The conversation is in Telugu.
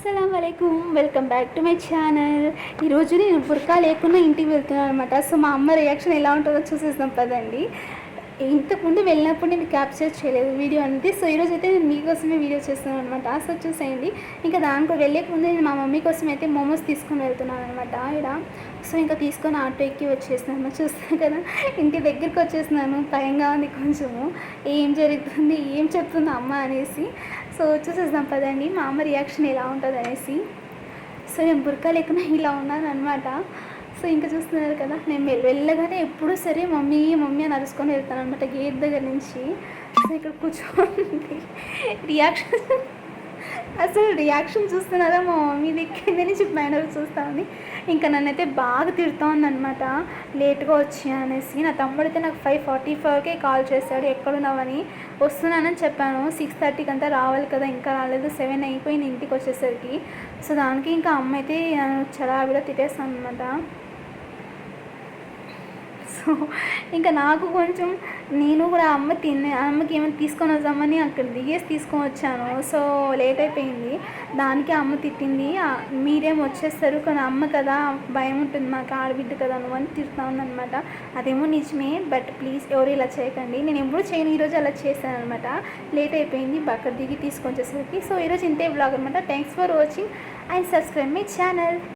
అస్సలం వాలేకుమ్, welcome back to my channel. ఈరోజు నేను బుర్కా లేకుండా ఇంటికి వెళ్తున్నాను అనమాట. సో మా అమ్మ రియాక్షన్ ఎలా ఉంటుందో చూసేస్తాం పదండి. ఇంతకుముందు వెళ్ళినప్పుడు నేను క్యాప్చర్ చేయలేదు వీడియో అనేది. సో ఈరోజు అయితే నేను మీకోసమే వీడియో చేస్తున్నాను అనమాట. సో చూసేయండి. ఇంకా దానికి వెళ్ళేకముందు నేను మా మమ్మీ కోసం అయితే మోమోస్ తీసుకొని వెళ్తున్నాను అనమాట ఇక్కడ. సో ఇంకా తీసుకొని ఆటో ఎక్కి వచ్చేసినాను. చూస్తాను కదా, ఇంటి దగ్గరికి వచ్చేసినాను. భయంగా ఉంది కొంచెము, ఏం జరుగుతుంది ఏం చెప్తుంది అమ్మ అనేసి. సో చూసేద్దాం పదండి మా అమ్మ రియాక్షన్ ఎలా ఉంటుంది అనేసి. సో నేను బుర్కా లేకుండా ఇలా ఉన్నాను అనమాట. సో ఇంకా చూస్తున్నారు కదా, నేను వెళ్ళగానే ఎప్పుడూ సరే మమ్మీ మమ్మీ అని అరుచుకొని వెళ్తాను అనమాట గేట్ దగ్గర నుంచి. సో ఇక్కడ కూర్చోండి, రియాక్షన్ అసలు రియాక్షన్ చూస్తున్నారా మా మమ్మీది, కింద నుంచి పైన చూస్తూ ఉంది. ఇంకా నన్నైతే బాగా తిడుతూ ఉందనమాట లేట్గా వచ్చి అనేసి. నా తమ్ముడైతే నాకు 5:45కే కాల్ చేశాడు ఎక్కడున్నావని. వస్తున్నానని చెప్పాను, 6:30కి అంతా రావాలి కదా, ఇంకా రాలేదు, 7 అయిపోయింది ఇంటికి వచ్చేసరికి. సో దానికి ఇంకా అమ్మ అయితే చాలా కూడా తిట్టేస్తాను అనమాట. సో ఇంకా నాకు కొంచెం, నేను కూడా అమ్మకి ఏమైనా తీసుకొని వద్దామని అక్కడ దిగేసి తీసుకొని వచ్చాను. సో లేట్ అయిపోయింది, దానికి అమ్మ తిట్టింది. మీరేం వచ్చేస్తారు కానీ అమ్మ కదా, భయం ఉంటుంది మాకు, ఆడబిడ్డ కదా నువ్వు అని తిడుతూ ఉందనమాట. అదేమో నిజమే, బట్ ప్లీజ్ ఎవరు ఇలా చేయకండి. నేను ఎప్పుడు చేయను, ఈరోజు అలా చేశాను అనమాట. లేట్ అయిపోయింది అక్కడ దిగి తీసుకొని వచ్చేసరికి. సో ఈరోజు ఇంతే బ్లాగ్ అనమాట. Thanks for watching and subscribe my channel.